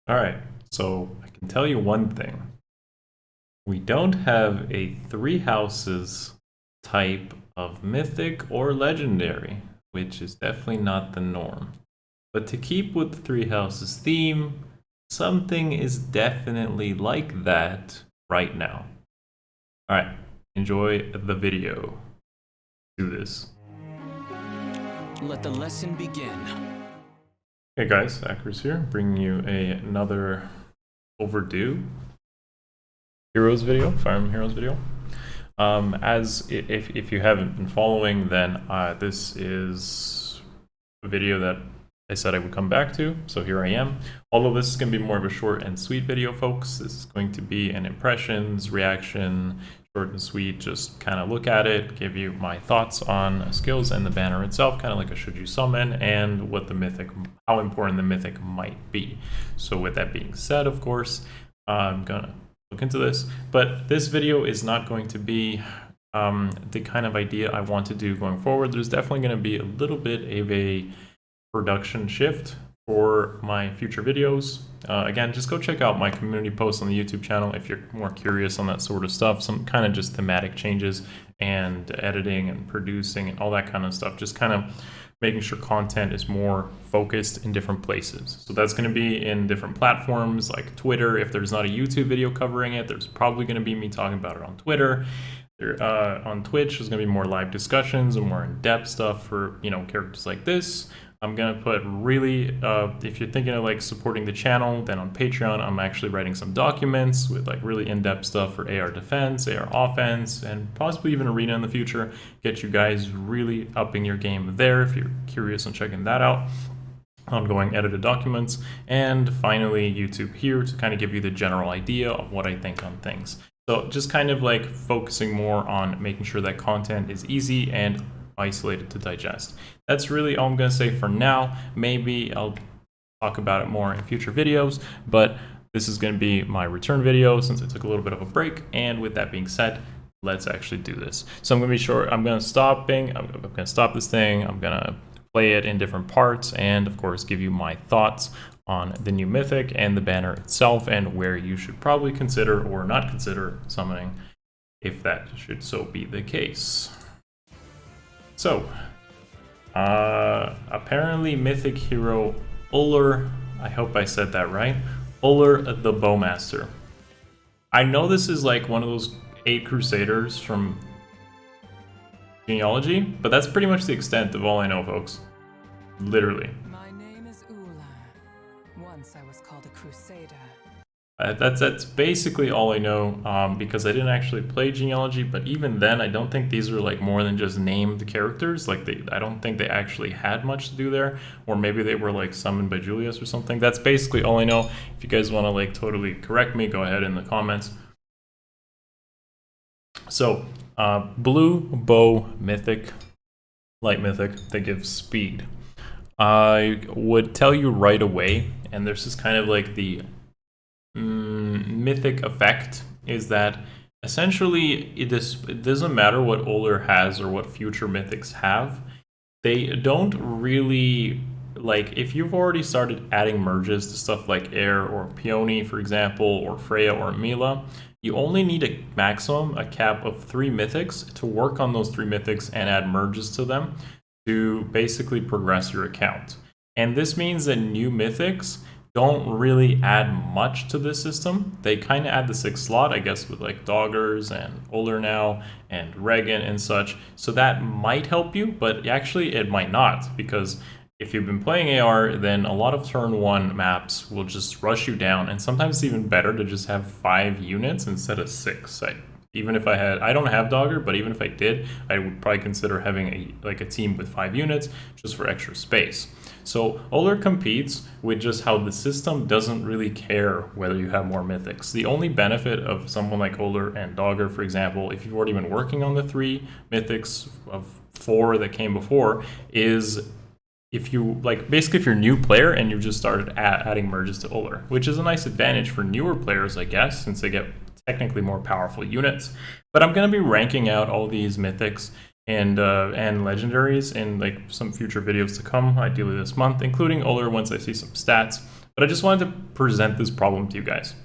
Alright, so I can tell you one thing. We don't have a three houses type of mythic or legendary, which is definitely not the norm. But to keep with the three houses theme, something is definitely like that right now. Alright, enjoy the video. Do this. Let the lesson begin. Hey guys, Akariss here, bringing you another overdue Heroes video, Fire Emblem Heroes video. If you haven't been following, then this is a video that I said I would come back to, so here I am. Although this is going to be more of a short and sweet video, folks. This is going to be an impressions, reaction, short and sweet, just kind of look at it, give you my thoughts on skills and the banner itself, kind of like a should you summon, and what the mythic, how important the mythic might be. So with that being said, of course, I'm gonna look into this, but this video is not going to be the kind of idea I want to do going forward. There's definitely going to be a little bit of a production shift for my future videos. Again, just go check out my community posts on the YouTube channel if you're more curious on that sort of stuff. Some kind of just thematic changes and editing and producing and all that kind of stuff. Just kind of making sure content is more focused in different places. So that's going to be in different platforms like Twitter. If there's not a YouTube video covering it, there's probably going to be me talking about it on Twitter. On Twitch, there's going to be more live discussions and more in-depth stuff for, you know, characters like this. I'm going to put really, if you're thinking of like supporting the channel, then on Patreon, I'm actually writing some documents with like really in-depth stuff for AR defense, AR offense, and possibly even arena in the future. Get you guys really upping your game there if you're curious on checking that out. Ongoing edited documents. And finally, YouTube here to kind of give you the general idea of what I think on things. So just kind of like focusing more on making sure that content is easy and isolated to digest. That's really all I'm going to say for now. Maybe I'll talk about it more in future videos, but this is going to be my return video since I took a little bit of a break. And with that being said, let's actually do this. So I'm going to be short. I'm going to stop this thing. I'm going to play it in different parts and of course give you my thoughts on the new mythic and the banner itself and where you should probably consider or not consider summoning if that should so be the case. So, apparently Mythic hero Ullr, I hope I said that right, Ullr the Bowmaster. I know this is like one of those 8 Crusaders from genealogy, but that's pretty much the extent of all I know, folks. Literally. My name is Ullr. Once I was called a Crusader. That's basically all I know, because I didn't actually play genealogy, but even then I don't think these are like more than just named characters. Like I don't think they actually had much to do there, or maybe they were like summoned by Julius or something. That's basically all I know. If you guys want to like totally correct me, go ahead in the comments. So blue bow mythic, light mythic, they give speed. I would tell you right away, and this is kind of like the mythic effect, is that essentially it doesn't matter what Ullr has or what future mythics have. They don't really, like, if you've already started adding merges to stuff like Air or Peony, for example, or Freya or Mila, you only need a maximum, a cap of 3 mythics to work on those 3 mythics and add merges to them to basically progress your account. And this means that new mythics don't really add much to this system. They kind of add the 6th slot, I guess, with like Doggers and Ullr now and Regan and such. So that might help you, but actually it might not, because if you've been playing AR, then a lot of turn 1 maps will just rush you down, and sometimes it's even better to just have 5 units instead of 6. Even if I don't have Dogger, but even if I did, I would probably consider having a team with 5 units just for extra space. So Ullr competes with just how the system doesn't really care whether you have more mythics. The only benefit of someone like Ullr and Dogger, for example, if you've already been working on the 3 mythics of 4 that came before, is if you, like, basically if you're a new player and you just started adding merges to Ullr, which is a nice advantage for newer players, I guess, since they get technically more powerful units. But I'm going to be ranking out all these mythics and legendaries in like some future videos to come, ideally this month, including Ullr once I see some stats. But I just wanted to present this problem to you guys.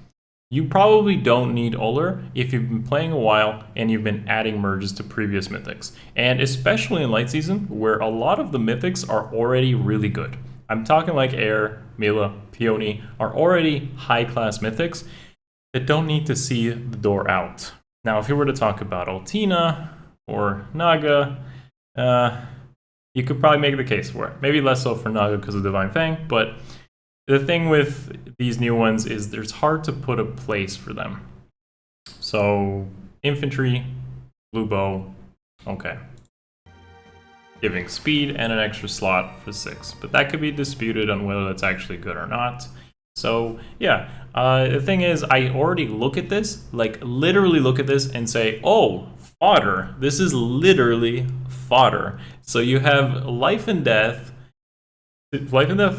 You probably don't need Ullr if you've been playing a while and you've been adding merges to previous mythics. And especially in light season, where a lot of the mythics are already really good. I'm talking like Air, Mila, Peony are already high-class mythics that don't need to see the door out. Now, if you were to talk about Altina or Naga, you could probably make the case for it. Maybe less so for Naga because of Divine Fang, but the thing with these new ones is there's hard to put a place for them. So, infantry, blue bow, okay. Giving speed and an extra slot for 6, but that could be disputed on whether that's actually good or not. So yeah, the thing is, I already look at this, like literally look at this and say, oh, fodder. This is literally fodder. So you have Life and Death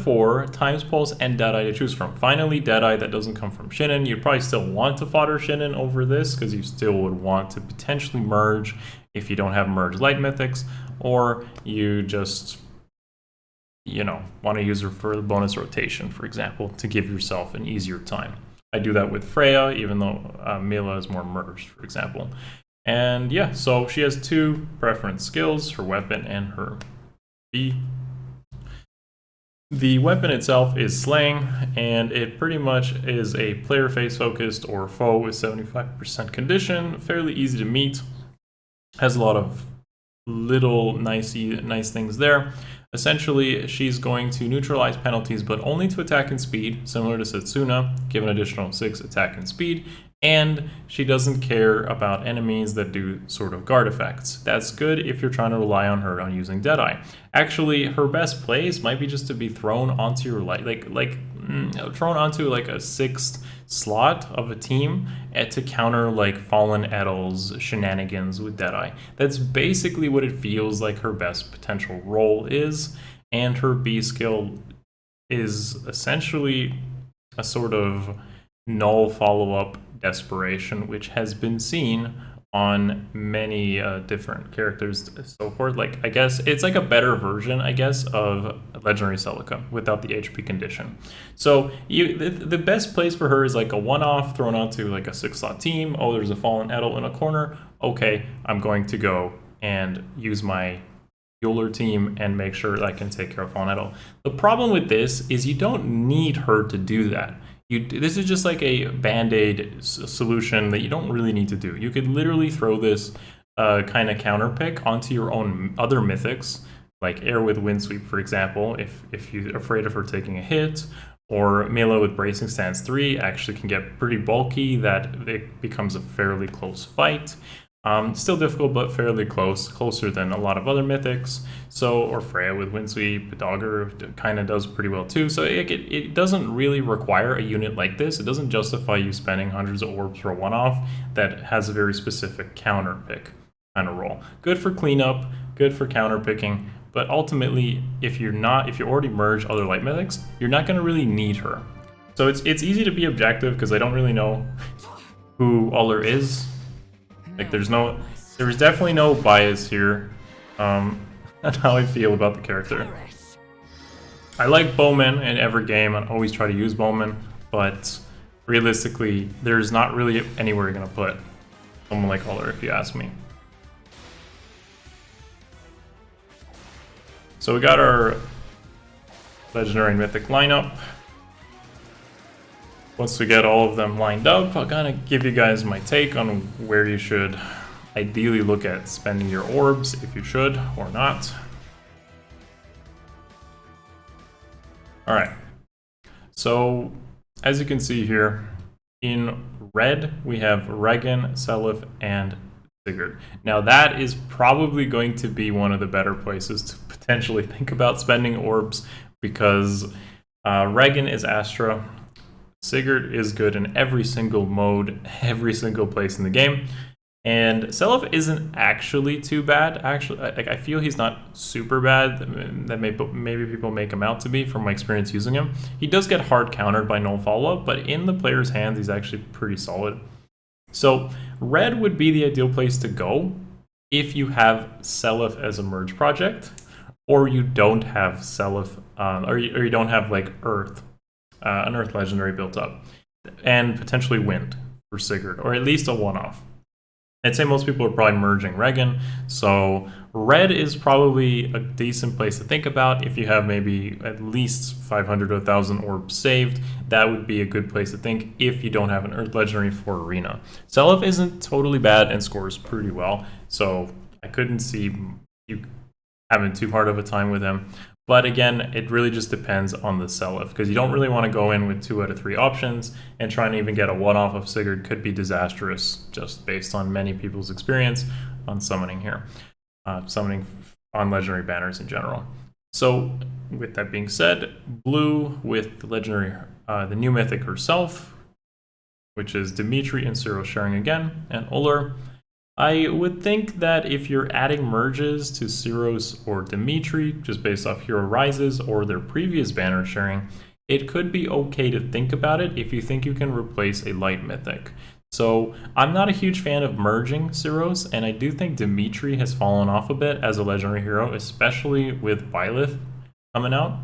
4, Times Pulse, and Deadeye to choose from. Finally, Deadeye that doesn't come from Shinin. You'd probably still want to fodder Shinin over this because you still would want to potentially merge if you don't have merge light mythics, or you just, you know, want to use her for the bonus rotation, for example, to give yourself an easier time. I do that with Freya, even though Mila is more merged, for example. And yeah, so she has 2 preference skills, her weapon and her B. The weapon itself is Slaying, and it pretty much is a player face focused or foe with 75% condition, fairly easy to meet, has a lot of little nice things there. Essentially, she's going to neutralize penalties, but only to attack and speed, similar to Setsuna, give an additional 6 attack and speed, and she doesn't care about enemies that do sort of guard effects. That's good if you're trying to rely on her on using Deadeye. Actually, her best plays might be just to be thrown onto your thrown onto like a 6th slot of a team to counter like Fallen Edel's shenanigans with Deadeye. That's basically what it feels like her best potential role is, and her B skill is essentially a sort of null follow-up desperation, which has been seen on many different characters so forth. Like, I guess it's like a better version, I guess, of Legendary Celica without the HP condition. So the best place for her is like a one-off thrown onto like a 6-slot team. Oh, there's a Fallen Edel in a corner. Okay, I'm going to go and use my Ullr team and make sure that I can take care of Fallen Edel. The problem with this is you don't need her to do that. This is just like a band-aid solution that you don't really need to do. You could literally throw this kind of counter pick onto your own other mythics, like Air with Windsweep, for example, if you're afraid of her taking a hit, or Mila with Bracing Stance 3 actually can get pretty bulky that it becomes a fairly close fight. Still difficult, but fairly closer than a lot of other mythics. So, or Freya with Windsweep, Dogger kind of does pretty well too. So it doesn't really require a unit like this. It doesn't justify you spending hundreds of orbs for a one-off that has a very specific counter pick kind of role. Good for cleanup, good for counter picking, but ultimately, if you already merge other light mythics, you're not going to really need her. So it's easy to be objective because I don't really know who Ullr is. Like, there's definitely no bias here on how I feel about the character. I like bowmen in every game and always try to use bowmen, but realistically, there's not really anywhere you're gonna put someone like Ullr, if you ask me. So we got our Legendary and Mythic lineup. Once we get all of them lined up, I'll kind of give you guys my take on where you should ideally look at spending your orbs, if you should or not. Alright, so as you can see here, in red we have Regan, Seliph, and Sigurd. Now that is probably going to be one of the better places to potentially think about spending orbs, because Regan is Astra, Sigurd is good in every single mode, every single place in the game, and Seliph isn't actually too bad. Actually, I feel he's not super bad. That maybe people make him out to be from my experience using him. He does get hard countered by null follow-up, but in the player's hands, he's actually pretty solid. So red would be the ideal place to go if you have Seliph as a merge project, or you don't have Seliph, or you don't have like Earth Unearthed Legendary built up, and potentially Wind for Sigurd, or at least a one-off. I'd say most people are probably merging Regan, so red is probably a decent place to think about. If you have maybe at least 500 to 1,000 orbs saved, that would be a good place to think if you don't have an Earth Legendary for Arena. Seliph isn't totally bad and scores pretty well, so I couldn't see you having too hard of a time with him. But again, it really just depends on the Seliph, because you don't really want to go in with 2 out of 3 options, and trying to even get a one-off of Sigurd could be disastrous, just based on many people's experience on summoning here. Summoning on legendary banners in general. So, with that being said, blue with the legendary, the new mythic herself, which is Dimitri and Ciro sharing again, and Ullr. I would think that if you're adding merges to Ciro's or Dimitri, just based off Hero Rises or their previous banner sharing, it could be okay to think about it if you think you can replace a light mythic. So I'm not a huge fan of merging Ciro's, and I do think Dimitri has fallen off a bit as a legendary hero, especially with Byleth coming out.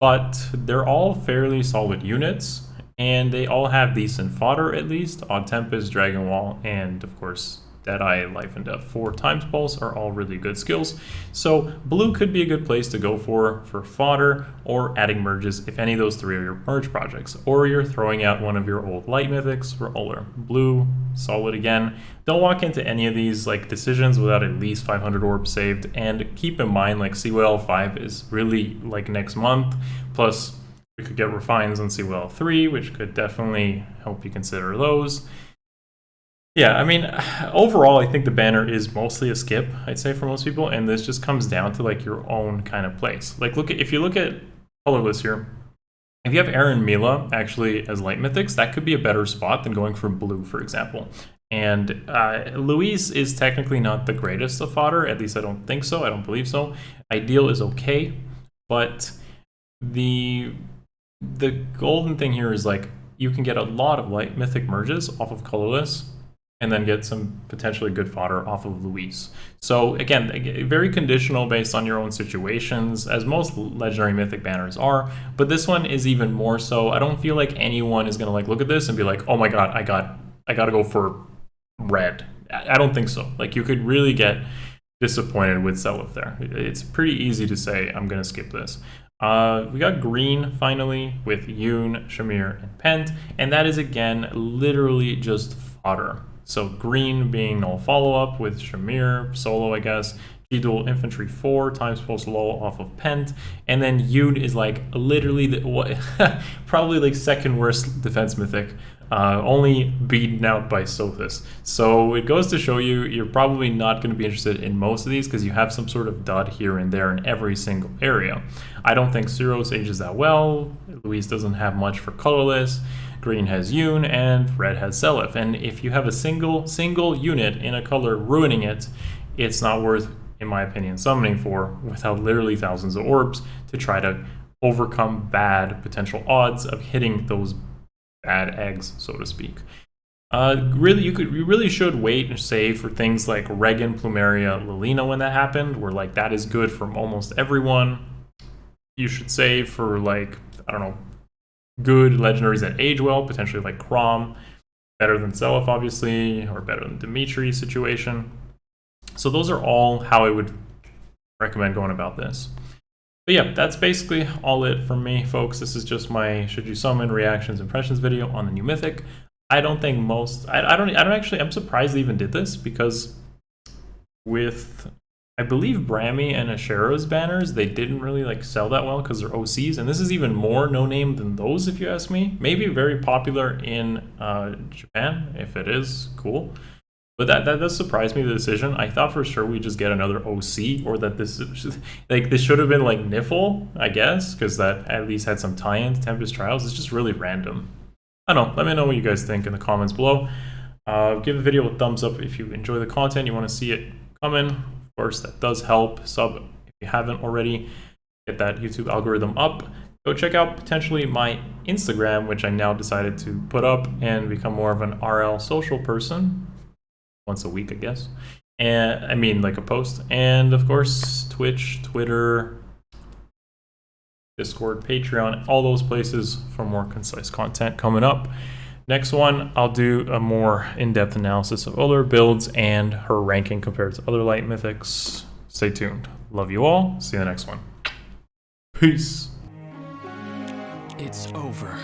But they're all fairly solid units, and they all have decent fodder at least. Odd Tempest, Dragon Wall, and of course Deadeye, Life and Death 4 times Pulse are all really good skills. So blue could be a good place to go for fodder, or adding merges if any of those 3 are your merge projects. Or you're throwing out one of your old light mythics for Ullr. Blue, solid again. Don't walk into any of these like decisions without at least 500 orbs saved, and keep in mind like CWL 5 is really like next month, plus we could get refines on CWL 3, which could definitely help you consider those. Yeah, I mean, overall, I think the banner is mostly a skip, I'd say, for most people, and this just comes down to like your own kind of place. Like, if you look at colorless here, if you have Aaron and Mila actually as light mythics, that could be a better spot than going for blue, for example. And Luis is technically not the greatest of fodder, at least I don't think so, I don't believe so. Ideal is okay, but the golden thing here is like, you can get a lot of light mythic merges off of colorless, and then get some potentially good fodder off of Luis. So again, very conditional based on your own situations, as most legendary mythic banners are, but this one is even more so. I don't feel like anyone is gonna like look at this and be like, oh my god, I gotta go for red. I don't think so. Like, you could really get disappointed with Seliph there. It's pretty easy to say, I'm gonna skip this. We got green finally with Yoon, Shamir, and Pent, and that is again literally just fodder. So green being no follow-up with Shamir, solo I guess, G-Dual Infantry 4 times Pulse low off of Pent, and then Yoon is like literally probably like second worst defense mythic, only beaten out by Sothis. So it goes to show you, you're probably not going to be interested in most of these because you have some sort of dud here and there in every single area. I don't think Ciro's ages that well, Luis doesn't have much for colorless, green has Yoon, and red has Seliph. And if you have a single unit in a color ruining it, it's not worth, in my opinion, summoning for without literally thousands of orbs to try to overcome bad potential odds of hitting those bad eggs, so to speak. You really should wait and save for things like Regan, Plumeria, Lilina when that happened, where like that is good from almost everyone. You should save for like, I don't know, good legendaries that age well, potentially like Chrom, better than Seliph obviously, or better than Dimitri situation. So those are all how I would recommend going about this. But yeah, that's basically all it from me, folks. This is just my should you summon reactions impressions video on the new Mythic. I don't think most, I'm surprised they even did this, because with, I believe, Brammy and Ashero's banners, they didn't really like sell that well because they're OCs, and this is even more no name than those, if you ask me. Maybe very popular in Japan, if it is, cool. But that does surprise me, the decision. I thought for sure we'd just get another OC, or that this should have been like Niffle, I guess, because that at least had some tie-in to Tempest Trials. It's just really random. I don't know. Let me know what you guys think in the comments below. Give the video a thumbs up if you enjoy the content, you want to see it coming. Of course, that does help. Sub if you haven't already. Get that YouTube algorithm up. Go check out potentially my Instagram, which I now decided to put up and become more of an RL social person. Once a week, I guess. And I mean, like a post. And of course, Twitch, Twitter, Discord, Patreon, all those places for more concise content coming up. Next one, I'll do a more in-depth analysis of Ullr builds and her ranking compared to other light mythics. Stay tuned. Love you all. See you in the next one. Peace. It's over.